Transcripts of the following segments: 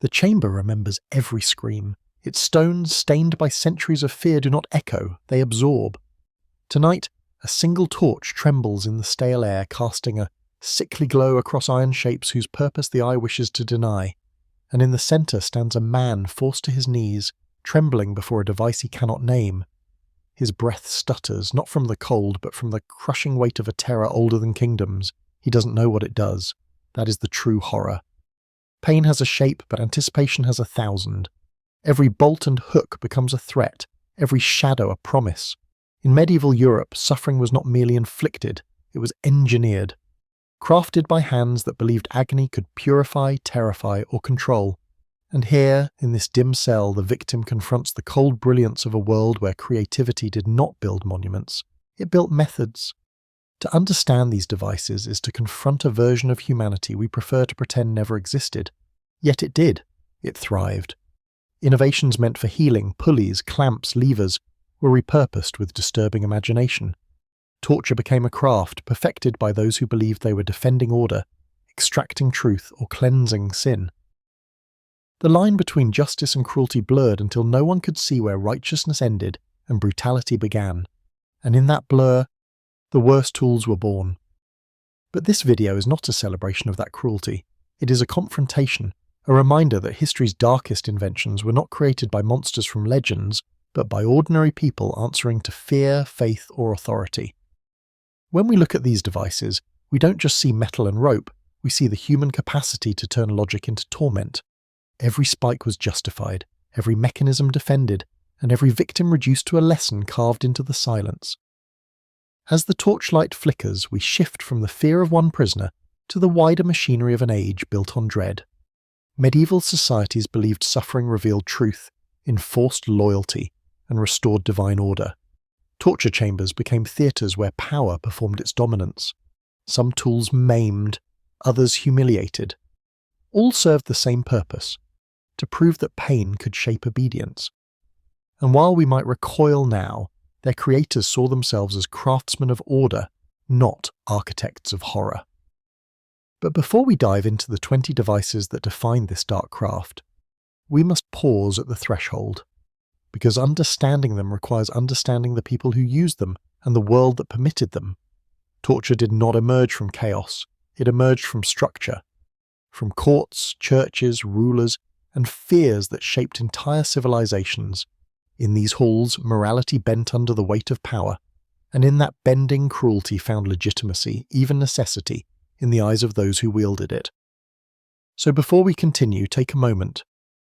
The chamber remembers every scream. Its stones, stained by centuries of fear, do not echo, they absorb. Tonight, a single torch trembles in the stale air, casting a sickly glow across iron shapes whose purpose the eye wishes to deny. And in the centre stands a man forced to his knees, trembling before a device he cannot name. His breath stutters, not from the cold, but from the crushing weight of a terror older than kingdoms. He doesn't know what it does. That is the true horror. Pain has a shape, but anticipation has 1,000. Every bolt and hook becomes a threat, every shadow a promise. In medieval Europe, suffering was not merely inflicted, it was engineered. Crafted by hands that believed agony could purify, terrify, or control. And here, in this dim cell, the victim confronts the cold brilliance of a world where creativity did not build monuments, it built methods. To understand these devices is to confront a version of humanity we prefer to pretend never existed. Yet it did. It thrived. Innovations meant for healing, pulleys, clamps, levers, were repurposed with disturbing imagination. Torture became a craft perfected by those who believed they were defending order, extracting truth, or cleansing sin. The line between justice and cruelty blurred until no one could see where righteousness ended and brutality began. And in that blur, the worst tools were born. But this video is not a celebration of that cruelty. It is a confrontation, a reminder that history's darkest inventions were not created by monsters from legends, but by ordinary people answering to fear, faith, or authority. When we look at these devices, we don't just see metal and rope, we see the human capacity to turn logic into torment. Every spike was justified, every mechanism defended, and every victim reduced to a lesson carved into the silence. As the torchlight flickers, we shift from the fear of one prisoner to the wider machinery of an age built on dread. Medieval societies believed suffering revealed truth, enforced loyalty, and restored divine order. Torture chambers became theatres where power performed its dominance. Some tools maimed, others humiliated. All served the same purpose, to prove that pain could shape obedience. And while we might recoil now, their creators saw themselves as craftsmen of order, not architects of horror. But before we dive into the 20 devices that define this dark craft, we must pause at the threshold, because understanding them requires understanding the people who used them and the world that permitted them. Torture did not emerge from chaos, it emerged from structure, from courts, churches, rulers, and fears that shaped entire civilizations. In these halls, morality bent under the weight of power, and in that bending cruelty found legitimacy, even necessity, in the eyes of those who wielded it. So before we continue, take a moment,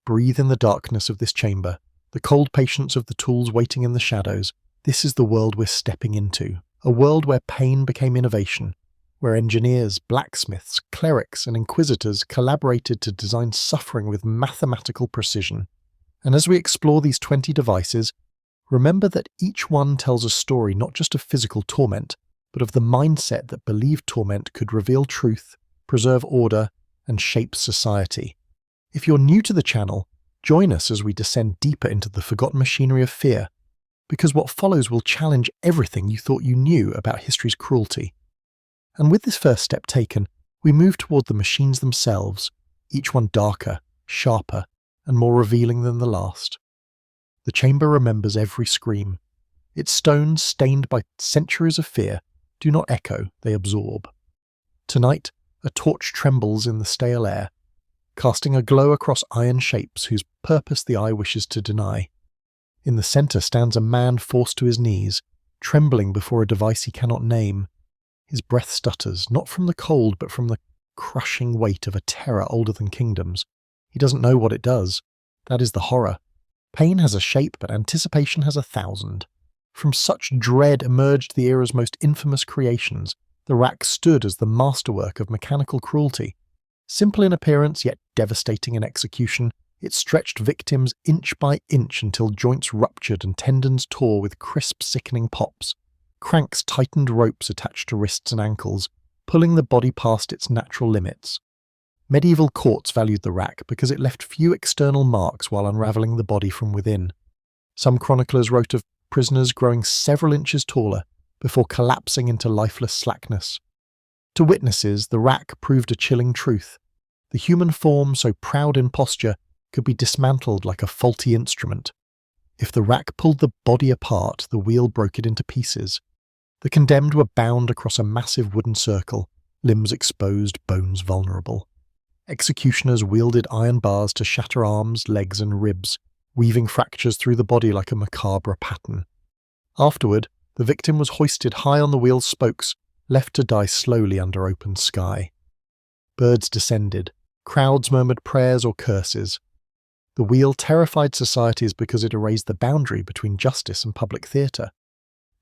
breathe in the darkness of this chamber, the cold patience of the tools waiting in the shadows. This is the world we're stepping into, a world where pain became innovation, where engineers, blacksmiths, clerics, and inquisitors collaborated to design suffering with mathematical precision. And as we explore these 20 devices, remember that each one tells a story not just of physical torment, but of the mindset that believed torment could reveal truth, preserve order, and shape society. If you're new to the channel, join us as we descend deeper into the forgotten machinery of fear, because what follows will challenge everything you thought you knew about history's cruelty. And with this first step taken, we move toward the machines themselves, each one darker, sharper, and more revealing than the last. The chamber remembers every scream. Its stones, stained by centuries of fear, do not echo, they absorb. Tonight, a torch trembles in the stale air, casting a glow across iron shapes whose purpose the eye wishes to deny. In the centre stands a man forced to his knees, trembling before a device he cannot name. His breath stutters, not from the cold, but from the crushing weight of a terror older than kingdoms. He doesn't know what it does. That is the horror. Pain has a shape, but anticipation has 1,000. From such dread emerged the era's most infamous creations. The rack stood as the masterwork of mechanical cruelty. Simple in appearance, yet devastating in execution, it stretched victims inch by inch until joints ruptured and tendons tore with crisp, sickening pops. Cranks tightened ropes attached to wrists and ankles, pulling the body past its natural limits. Medieval courts valued the rack because it left few external marks while unravelling the body from within. Some chroniclers wrote of prisoners growing several inches taller before collapsing into lifeless slackness. To witnesses, the rack proved a chilling truth. The human form, so proud in posture, could be dismantled like a faulty instrument. If the rack pulled the body apart, the wheel broke it into pieces. The condemned were bound across a massive wooden circle, limbs exposed, bones vulnerable. Executioners wielded iron bars to shatter arms, legs and ribs, weaving fractures through the body like a macabre pattern. Afterward, the victim was hoisted high on the wheel's spokes, left to die slowly under open sky. Birds descended. Crowds murmured prayers or curses. The wheel terrified societies because it erased the boundary between justice and public theatre.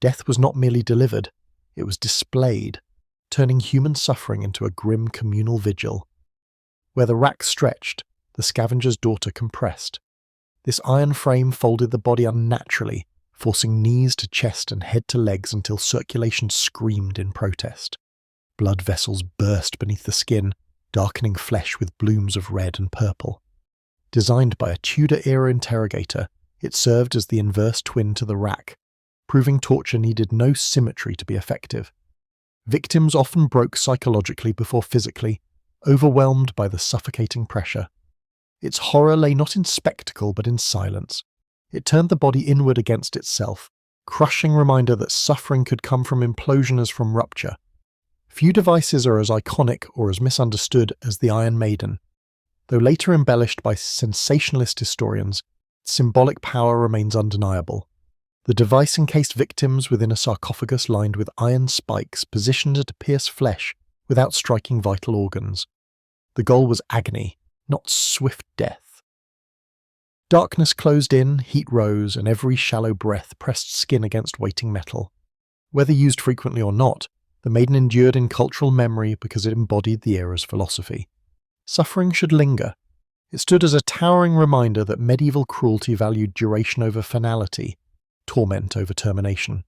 Death was not merely delivered, it was displayed, turning human suffering into a grim communal vigil. Where the rack stretched, the scavenger's daughter compressed. This iron frame folded the body unnaturally, forcing knees to chest and head to legs until circulation screamed in protest. Blood vessels burst beneath the skin, darkening flesh with blooms of red and purple. Designed by a Tudor-era interrogator, it served as the inverse twin to the rack, proving torture needed no symmetry to be effective. Victims often broke psychologically before physically, overwhelmed by the suffocating pressure. Its horror lay not in spectacle but in silence. It turned the body inward against itself, crushing reminder that suffering could come from implosion as from rupture. Few devices are as iconic or as misunderstood as the Iron Maiden. Though later embellished by sensationalist historians, its symbolic power remains undeniable. The device encased victims within a sarcophagus lined with iron spikes positioned to pierce flesh without striking vital organs. The goal was agony, not swift death. Darkness closed in, heat rose, and every shallow breath pressed skin against waiting metal. Whether used frequently or not, the Maiden endured in cultural memory because it embodied the era's philosophy. Suffering should linger. It stood as a towering reminder that medieval cruelty valued duration over finality, torment over termination.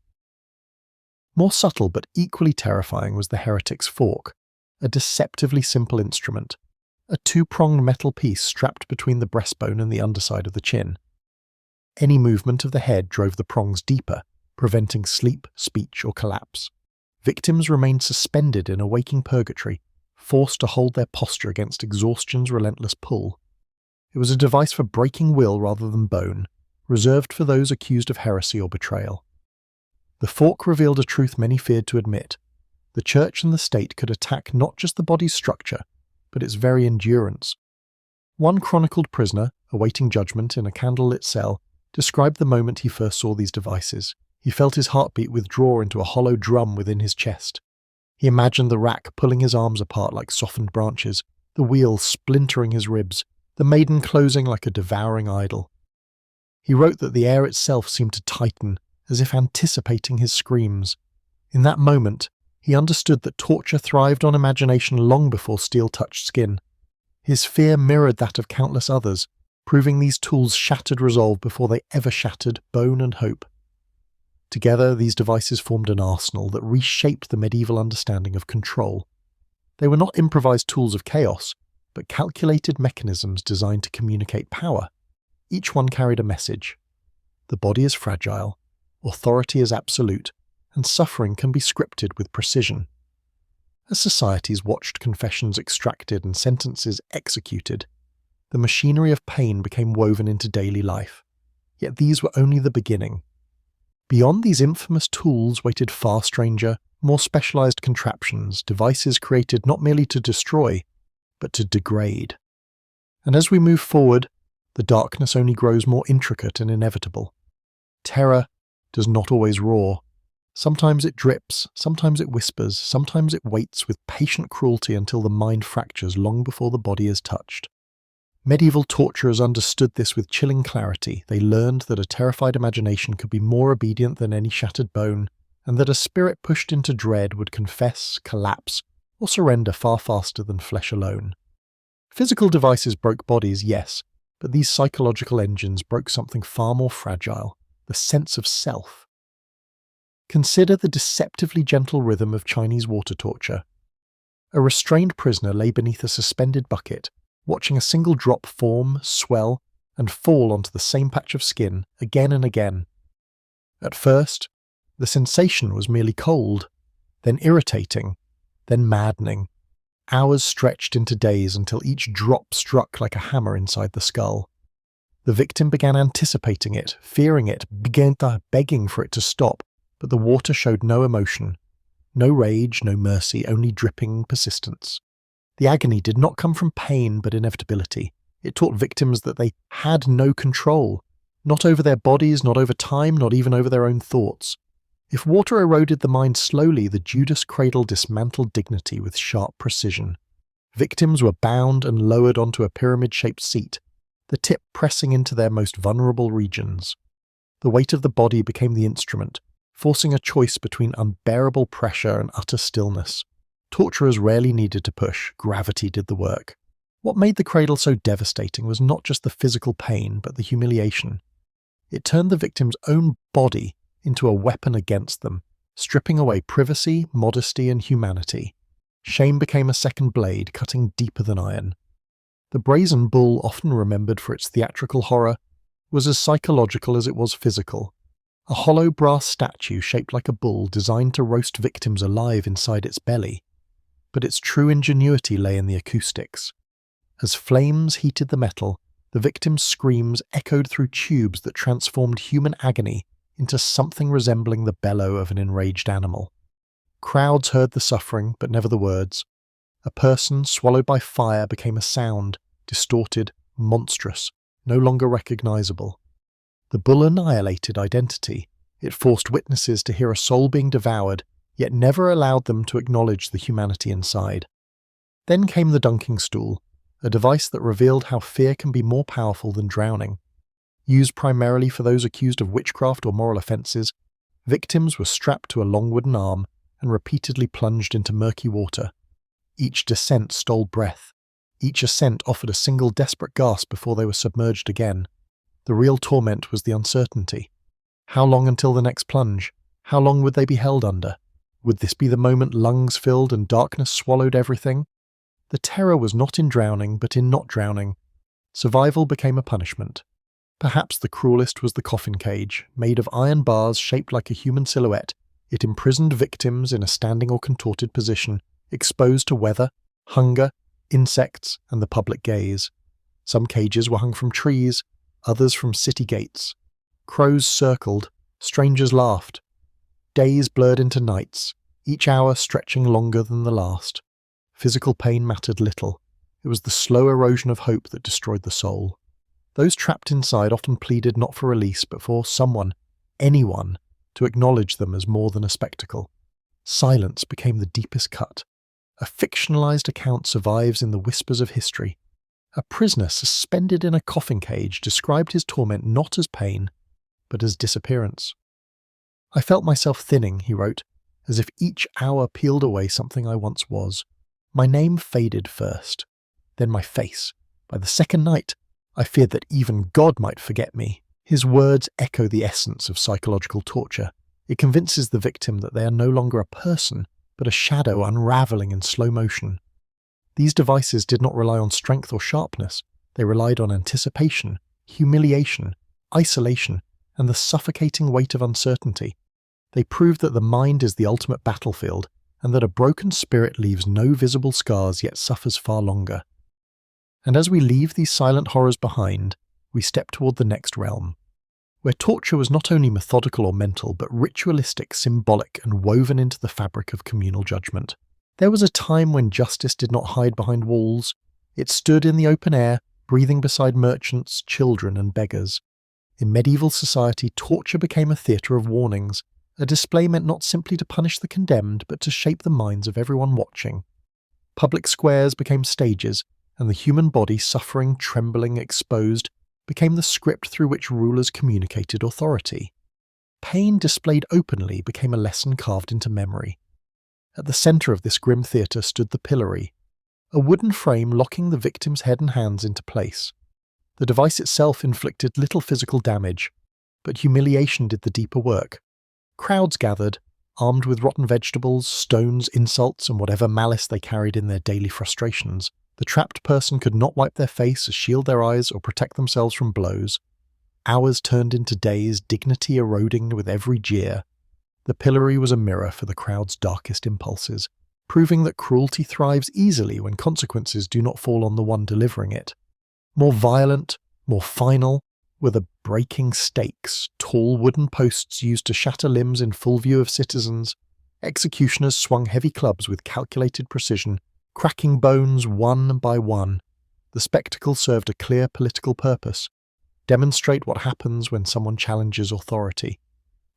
More subtle but equally terrifying was the heretic's fork, a deceptively simple instrument, a two-pronged metal piece strapped between the breastbone and the underside of the chin. Any movement of the head drove the prongs deeper, preventing sleep, speech, or collapse. Victims remained suspended in a waking purgatory, forced to hold their posture against exhaustion's relentless pull. It was a device for breaking will rather than bone, reserved for those accused of heresy or betrayal. The fork revealed a truth many feared to admit. The church and the state could attack not just the body's structure, but its very endurance. One chronicled prisoner, awaiting judgment in a candlelit cell, described the moment he first saw these devices. He felt his heartbeat withdraw into a hollow drum within his chest. He imagined the rack pulling his arms apart like softened branches, the wheel splintering his ribs, the maiden closing like a devouring idol. He wrote that the air itself seemed to tighten, as if anticipating his screams. In that moment, he understood that torture thrived on imagination long before steel touched skin. His fear mirrored that of countless others, proving these tools shattered resolve before they ever shattered bone and hope. Together, these devices formed an arsenal that reshaped the medieval understanding of control. They were not improvised tools of chaos, but calculated mechanisms designed to communicate power. Each one carried a message. The body is fragile, authority is absolute, and suffering can be scripted with precision. As societies watched confessions extracted and sentences executed, the machinery of pain became woven into daily life. Yet these were only the beginning. Beyond these infamous tools waited far stranger, more specialized contraptions, devices created not merely to destroy, but to degrade. And as we move forward, the darkness only grows more intricate and inevitable. Terror does not always roar. Sometimes it drips, sometimes it whispers, sometimes it waits with patient cruelty until the mind fractures long before the body is touched. Medieval torturers understood this with chilling clarity. They learned that a terrified imagination could be more obedient than any shattered bone, and that a spirit pushed into dread would confess, collapse, or surrender far faster than flesh alone. Physical devices broke bodies, yes, but these psychological engines broke something far more fragile, the sense of self. Consider the deceptively gentle rhythm of Chinese water torture. A restrained prisoner lay beneath a suspended bucket, watching a single drop form, swell, and fall onto the same patch of skin again and again. At first, the sensation was merely cold, then irritating, then maddening. Hours stretched into days until each drop struck like a hammer inside the skull. The victim began anticipating it, fearing it, began begging for it to stop, but the water showed no emotion. No rage, no mercy, only dripping persistence. The agony did not come from pain but inevitability. It taught victims that they had no control, not over their bodies, not over time, not even over their own thoughts. If water eroded the mind slowly, the Judas cradle dismantled dignity with sharp precision. Victims were bound and lowered onto a pyramid-shaped seat, the tip pressing into their most vulnerable regions. The weight of the body became the instrument, forcing a choice between unbearable pressure and utter stillness. Torturers rarely needed to push, gravity did the work. What made the cradle so devastating was not just the physical pain, but the humiliation. It turned the victim's own body into a weapon against them, stripping away privacy, modesty, and humanity. Shame became a second blade, cutting deeper than iron. The brazen bull, often remembered for its theatrical horror, was as psychological as it was physical. A hollow brass statue shaped like a bull designed to roast victims alive inside its belly. But its true ingenuity lay in the acoustics. As flames heated the metal, the victim's screams echoed through tubes that transformed human agony into something resembling the bellow of an enraged animal. Crowds heard the suffering, but never the words. A person swallowed by fire became a sound, distorted, monstrous, no longer recognizable. The bull annihilated identity. It forced witnesses to hear a soul being devoured, yet never allowed them to acknowledge the humanity inside. Then came the dunking stool, a device that revealed how fear can be more powerful than drowning. Used primarily for those accused of witchcraft or moral offences, victims were strapped to a long wooden arm and repeatedly plunged into murky water. Each descent stole breath. Each ascent offered a single desperate gasp before they were submerged again. The real torment was the uncertainty. How long until the next plunge? How long would they be held under? Would this be the moment lungs filled and darkness swallowed everything? The terror was not in drowning, but in not drowning. Survival became a punishment. Perhaps the cruelest was the coffin cage, made of iron bars shaped like a human silhouette. It imprisoned victims in a standing or contorted position, exposed to weather, hunger, insects, and the public gaze. Some cages were hung from trees, others from city gates. Crows circled, strangers laughed. Days blurred into nights, each hour stretching longer than the last. Physical pain mattered little. It was the slow erosion of hope that destroyed the soul. Those trapped inside often pleaded not for release, but for someone, anyone, to acknowledge them as more than a spectacle. Silence became the deepest cut. A fictionalized account survives in the whispers of history. A prisoner suspended in a coffin cage described his torment not as pain, but as disappearance. I felt myself thinning, he wrote, as if each hour peeled away something I once was. My name faded first, then my face. By the second night, I feared that even God might forget me. His words echo the essence of psychological torture. It convinces the victim that they are no longer a person, but a shadow unraveling in slow motion. These devices did not rely on strength or sharpness. They relied on anticipation, humiliation, isolation, and the suffocating weight of uncertainty. They proved that the mind is the ultimate battlefield, and that a broken spirit leaves no visible scars yet suffers far longer. And as we leave these silent horrors behind, we step toward the next realm, where torture was not only methodical or mental, but ritualistic, symbolic, and woven into the fabric of communal judgment. There was a time when justice did not hide behind walls. It stood in the open air, breathing beside merchants, children, and beggars. In medieval society, torture became a theatre of warnings, a display meant not simply to punish the condemned, but to shape the minds of everyone watching. Public squares became stages, and the human body, suffering, trembling, exposed, became the script through which rulers communicated authority. Pain displayed openly became a lesson carved into memory. At the centre of this grim theatre stood the pillory, a wooden frame locking the victim's head and hands into place. The device itself inflicted little physical damage, but humiliation did the deeper work. Crowds gathered, armed with rotten vegetables, stones, insults, and whatever malice they carried in their daily frustrations. The trapped person could not wipe their face, shield their eyes, or protect themselves from blows. Hours turned into days, dignity eroding with every jeer. The pillory was a mirror for the crowd's darkest impulses. proving that cruelty thrives easily when consequences do not fall on the one delivering it. More violent, more final, were the breaking stakes, tall wooden posts used to shatter limbs in full view of citizens. Executioners swung heavy clubs with calculated precision, cracking bones one by one. The spectacle served a clear political purpose: demonstrate what happens when someone challenges authority.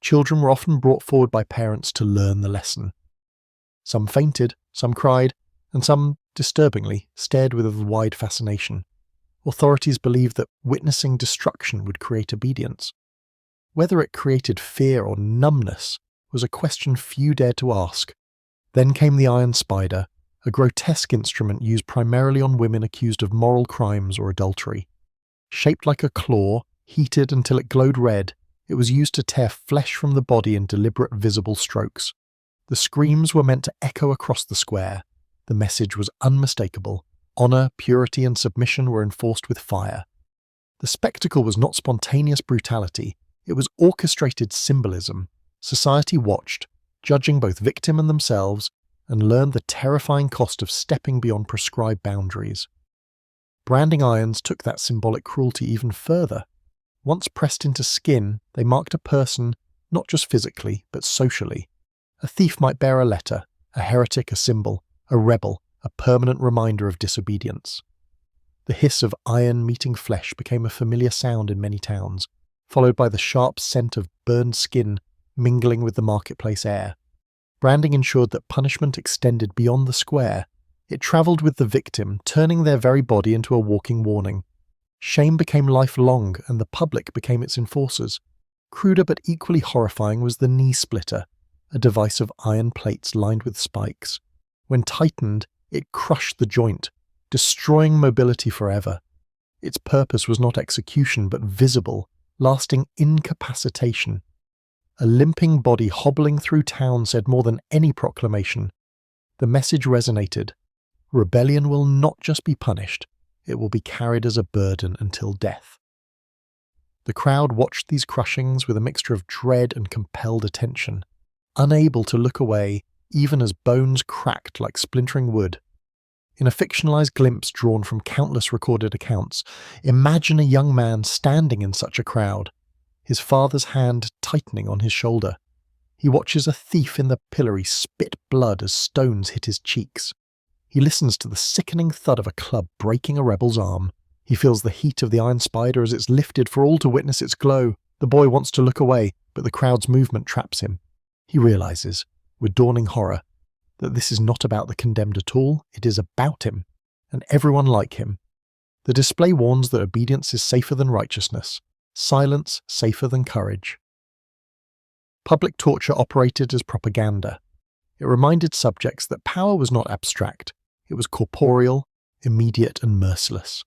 Children were often brought forward by parents to learn the lesson. Some fainted, some cried, and some, disturbingly, stared with a wide fascination. Authorities believed that witnessing destruction would create obedience. Whether it created fear or numbness was a question few dared to ask. Then came the iron spider, a grotesque instrument used primarily on women accused of moral crimes or adultery. Shaped like a claw, heated until it glowed red, it was used to tear flesh from the body in deliberate visible strokes. The screams were meant to echo across the square. The message was unmistakable. Honor, purity, and submission were enforced with fire. The spectacle was not spontaneous brutality, it was orchestrated symbolism. Society watched, judging both victim and themselves, and learned the terrifying cost of stepping beyond prescribed boundaries. Branding irons took that symbolic cruelty even further. Once pressed into skin, they marked a person, not just physically, but socially. A thief might bear a letter, a heretic a symbol, a rebel a permanent reminder of disobedience. The hiss of iron meeting flesh became a familiar sound in many towns, followed by the sharp scent of burned skin mingling with the marketplace air. Branding ensured that punishment extended beyond the square. It travelled with the victim, turning their very body into a walking warning. Shame became lifelong, and the public became its enforcers. Cruder but equally horrifying was the knee splitter, a device of iron plates lined with spikes. When tightened, it crushed the joint, destroying mobility forever. Its purpose was not execution, but visible, lasting incapacitation. A limping body hobbling through town said more than any proclamation. The message resonated. Rebellion will not just be punished, it will be carried as a burden until death. The crowd watched these crushings with a mixture of dread and compelled attention, unable to look away even as bones cracked like splintering wood. In a fictionalized glimpse drawn from countless recorded accounts, imagine a young man standing in such a crowd, his father's hand tightening on his shoulder. He watches a thief in the pillory spit blood as stones hit his cheeks. He listens to the sickening thud of a club breaking a rebel's arm. He feels the heat of the iron spider as it's lifted for all to witness its glow. The boy wants to look away, but the crowd's movement traps him. He realizes, with dawning horror, that this is not about the condemned at all, it is about him, and everyone like him. The display warns that obedience is safer than righteousness, silence safer than courage. Public torture operated as propaganda. It reminded subjects that power was not abstract, it was corporeal, immediate and merciless.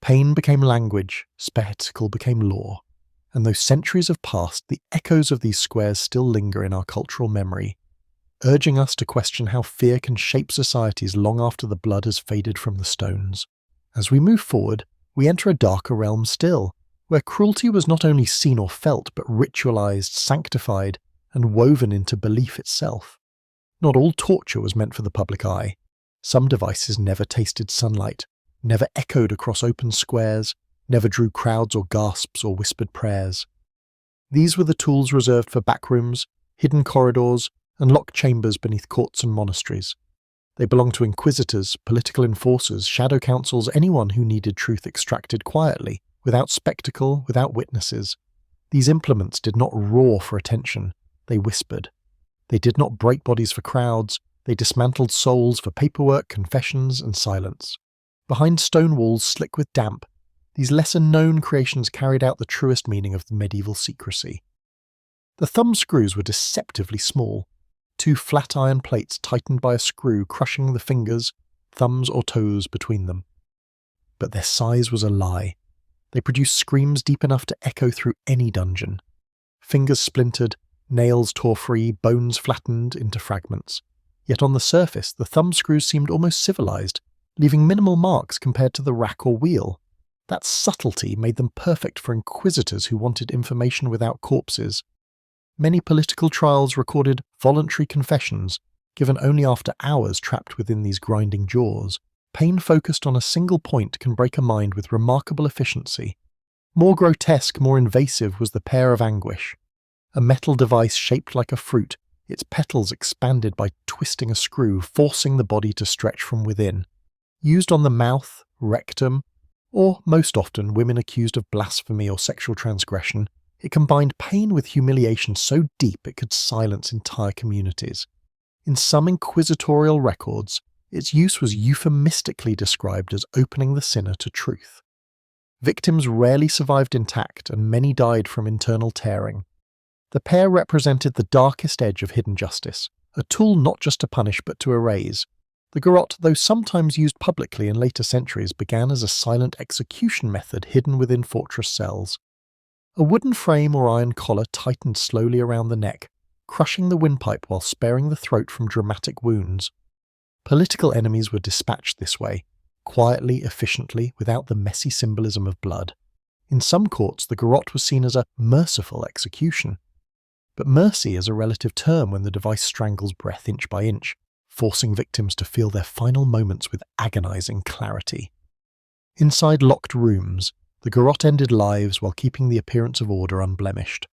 Pain became language, spectacle became law, and though centuries have passed, the echoes of these squares still linger in our cultural memory, urging us to question how fear can shape societies long after the blood has faded from the stones. As we move forward, we enter a darker realm still, where cruelty was not only seen or felt, but ritualized, sanctified, and woven into belief itself. Not all torture was meant for the public eye. Some devices never tasted sunlight, never echoed across open squares, never drew crowds or gasps or whispered prayers. These were the tools reserved for backrooms, hidden corridors, and locked chambers beneath courts and monasteries. They belonged to inquisitors, political enforcers, shadow councils, anyone who needed truth extracted quietly, without spectacle, without witnesses. These implements did not roar for attention, they whispered. They did not break bodies for crowds, they dismantled souls for paperwork, confessions, and silence. Behind stone walls slick with damp, these lesser-known creations carried out the truest meaning of the medieval secrecy. The thumb screws were deceptively small, 2 flat iron plates tightened by a screw crushing the fingers, thumbs or toes between them. But their size was a lie. They produced screams deep enough to echo through any dungeon. Fingers splintered, nails tore free, bones flattened into fragments. Yet on the surface, the thumb screws seemed almost civilized, leaving minimal marks compared to the rack or wheel. That subtlety made them perfect for inquisitors who wanted information without corpses. Many political trials recorded voluntary confessions, given only after hours trapped within these grinding jaws, pain focused on a single point can break a mind with remarkable efficiency. More grotesque, more invasive was the pear of anguish. A metal device shaped like a fruit, its petals expanded by twisting a screw, forcing the body to stretch from within. Used on the mouth, rectum, or, most often, women accused of blasphemy or sexual transgression, it combined pain with humiliation so deep it could silence entire communities. In some inquisitorial records, its use was euphemistically described as opening the sinner to truth. Victims rarely survived intact, and many died from internal tearing. The pear represented the darkest edge of hidden justice, a tool not just to punish but to erase. The garrote, though sometimes used publicly in later centuries, began as a silent execution method hidden within fortress cells. A wooden frame or iron collar tightened slowly around the neck, crushing the windpipe while sparing the throat from dramatic wounds. Political enemies were dispatched this way, quietly, efficiently, without the messy symbolism of blood. In some courts, the garrote was seen as a merciful execution. But mercy is a relative term when the device strangles breath inch by inch, forcing victims to feel their final moments with agonizing clarity. Inside locked rooms, the garrote ended lives while keeping the appearance of order unblemished.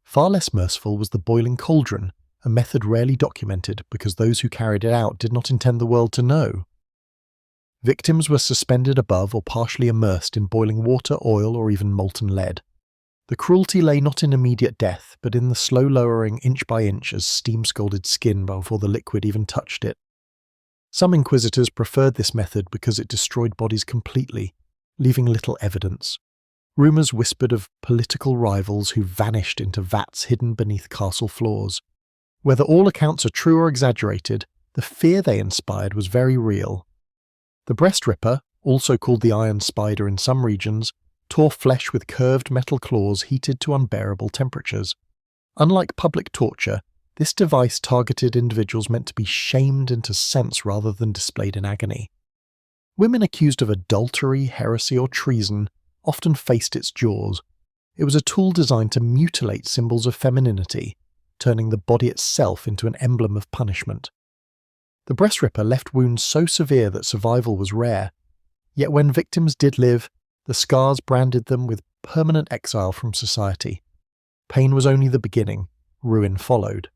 Far less merciful was the boiling cauldron, a method rarely documented because those who carried it out did not intend the world to know. Victims were suspended above or partially immersed in boiling water, oil, or even molten lead. The cruelty lay not in immediate death, but in the slow lowering inch by inch as steam scalded skin before the liquid even touched it. Some inquisitors preferred this method because it destroyed bodies completely, leaving little evidence. Rumours whispered of political rivals who vanished into vats hidden beneath castle floors. Whether all accounts are true or exaggerated, the fear they inspired was very real. The breast ripper, also called the iron spider in some regions, tore flesh with curved metal claws heated to unbearable temperatures. Unlike public torture, this device targeted individuals meant to be shamed into sense rather than displayed in agony. Women accused of adultery, heresy, or treason often faced its jaws. It was a tool designed to mutilate symbols of femininity, turning the body itself into an emblem of punishment. The breast ripper left wounds so severe that survival was rare, yet when victims did live, the scars branded them with permanent exile from society. Pain was only the beginning, ruin followed.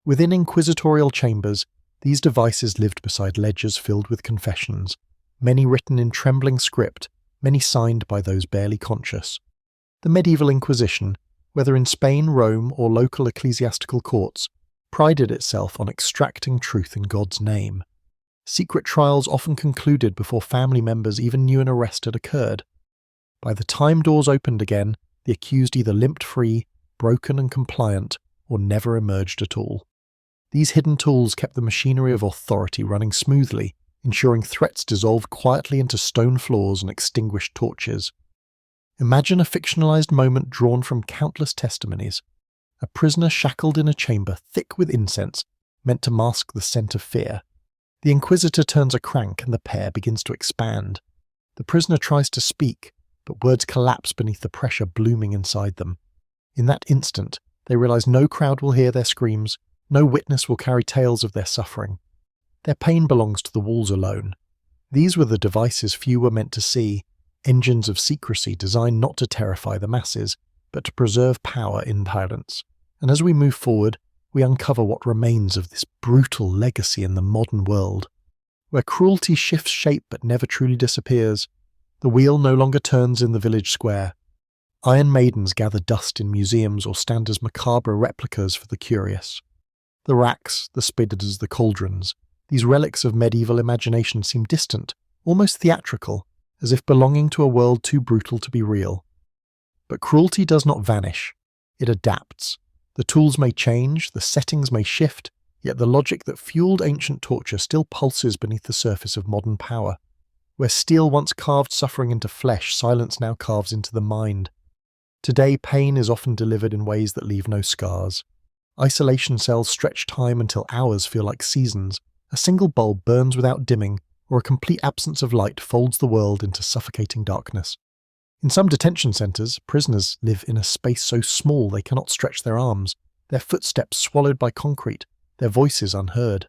Within inquisitorial chambers, these devices lived beside ledgers filled with confessions, many written in trembling script, many signed by those barely conscious. The medieval Inquisition, whether in Spain, Rome, or local ecclesiastical courts, prided itself on extracting truth in God's name. Secret trials often concluded before family members even knew an arrest had occurred. By the time doors opened again, the accused either limped free, broken and compliant, or never emerged at all. These hidden tools kept the machinery of authority running smoothly, ensuring threats dissolved quietly into stone floors and extinguished torches. Imagine a fictionalized moment drawn from countless testimonies. A prisoner shackled in a chamber thick with incense, meant to mask the scent of fear. The inquisitor turns a crank and the pear begins to expand. The prisoner tries to speak, but words collapse beneath the pressure blooming inside them. In that instant, they realize no crowd will hear their screams, no witness will carry tales of their suffering. Their pain belongs to the walls alone. These were the devices few were meant to see, engines of secrecy designed not to terrify the masses, but to preserve power in silence. And as we move forward, we uncover what remains of this brutal legacy in the modern world. Where cruelty shifts shape but never truly disappears, the wheel no longer turns in the village square. Iron maidens gather dust in museums or stand as macabre replicas for the curious. The racks, the spitters, the cauldrons, these relics of medieval imagination seem distant, almost theatrical, as if belonging to a world too brutal to be real. But cruelty does not vanish. It adapts. The tools may change, the settings may shift, yet the logic that fueled ancient torture still pulses beneath the surface of modern power. Where steel once carved suffering into flesh, silence now carves into the mind. Today, pain is often delivered in ways that leave no scars. Isolation cells stretch time until hours feel like seasons. A single bulb burns without dimming, or a complete absence of light folds the world into suffocating darkness. In some detention centres, prisoners live in a space so small they cannot stretch their arms, their footsteps swallowed by concrete, their voices unheard.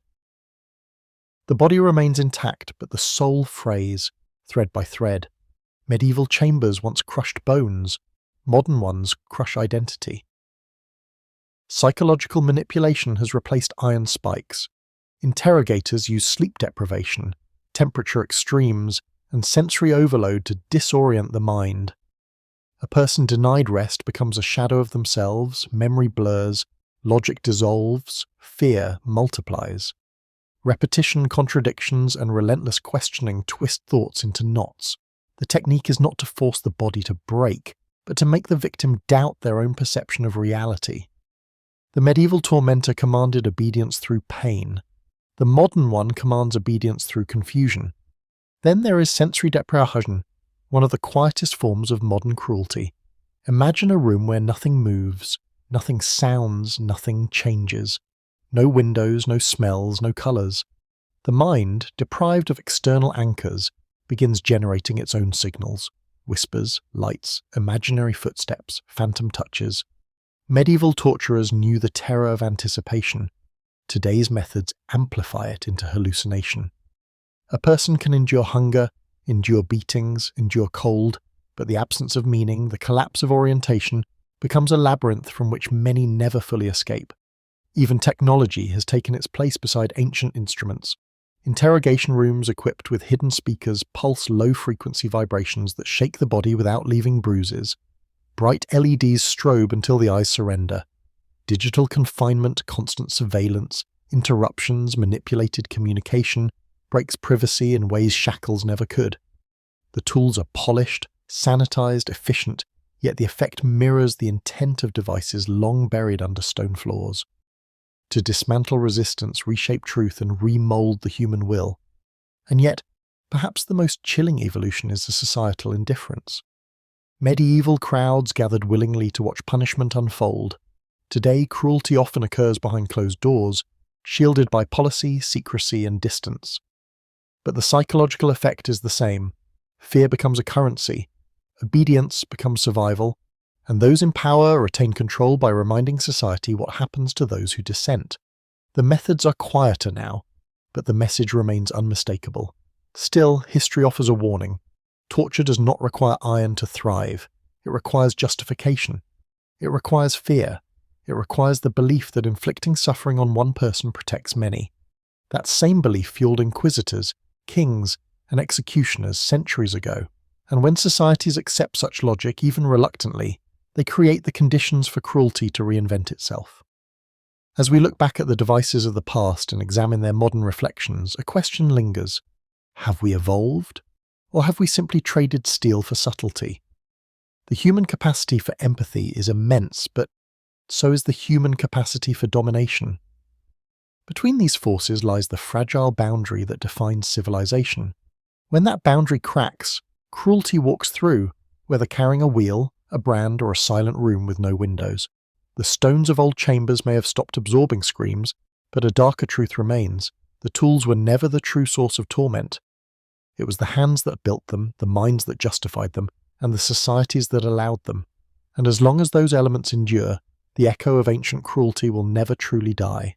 The body remains intact, but the soul frays, thread by thread. Medieval chambers once crushed bones, modern ones crush identity. Psychological manipulation has replaced iron spikes. Interrogators use sleep deprivation, temperature extremes, and sensory overload to disorient the mind. A person denied rest becomes a shadow of themselves, memory blurs, logic dissolves, fear multiplies. Repetition, contradictions, and relentless questioning twist thoughts into knots. The technique is not to force the body to break, but to make the victim doubt their own perception of reality. The medieval tormentor commanded obedience through pain. The modern one commands obedience through confusion. Then there is sensory deprivation, one of the quietest forms of modern cruelty. Imagine a room where nothing moves, nothing sounds, nothing changes. No windows, no smells, no colours. The mind, deprived of external anchors, begins generating its own signals. Whispers, lights, imaginary footsteps, phantom touches. Medieval torturers knew the terror of anticipation. Today's methods amplify it into hallucination. A person can endure hunger, endure beatings, endure cold, but the absence of meaning, the collapse of orientation, becomes a labyrinth from which many never fully escape. Even technology has taken its place beside ancient instruments. Interrogation rooms equipped with hidden speakers pulse low-frequency vibrations that shake the body without leaving bruises. Bright LEDs strobe until the eyes surrender. Digital confinement, constant surveillance, interruptions, manipulated communication, breaks privacy in ways shackles never could. The tools are polished, sanitized, efficient, yet the effect mirrors the intent of devices long buried under stone floors. To dismantle resistance, reshape truth, and remold the human will. And yet, perhaps the most chilling evolution is the societal indifference. Medieval crowds gathered willingly to watch punishment unfold. Today, cruelty often occurs behind closed doors, shielded by policy, secrecy, and distance. But the psychological effect is the same. Fear becomes a currency, obedience becomes survival, and those in power retain control by reminding society what happens to those who dissent. The methods are quieter now, but the message remains unmistakable. Still, history offers a warning. Torture does not require iron to thrive. It requires justification. It requires fear. It requires the belief that inflicting suffering on one person protects many. That same belief fueled inquisitors, kings, and executioners centuries ago. And when societies accept such logic, even reluctantly, they create the conditions for cruelty to reinvent itself. As we look back at the devices of the past and examine their modern reflections, a question lingers. Have we evolved? Or have we simply traded steel for subtlety? The human capacity for empathy is immense, but so is the human capacity for domination. Between these forces lies the fragile boundary that defines civilization. When that boundary cracks, cruelty walks through, whether carrying a wheel, a brand, or a silent room with no windows. The stones of old chambers may have stopped absorbing screams, but a darker truth remains. The tools were never the true source of torment. It was the hands that built them, the minds that justified them, and the societies that allowed them. And as long as those elements endure, the echo of ancient cruelty will never truly die.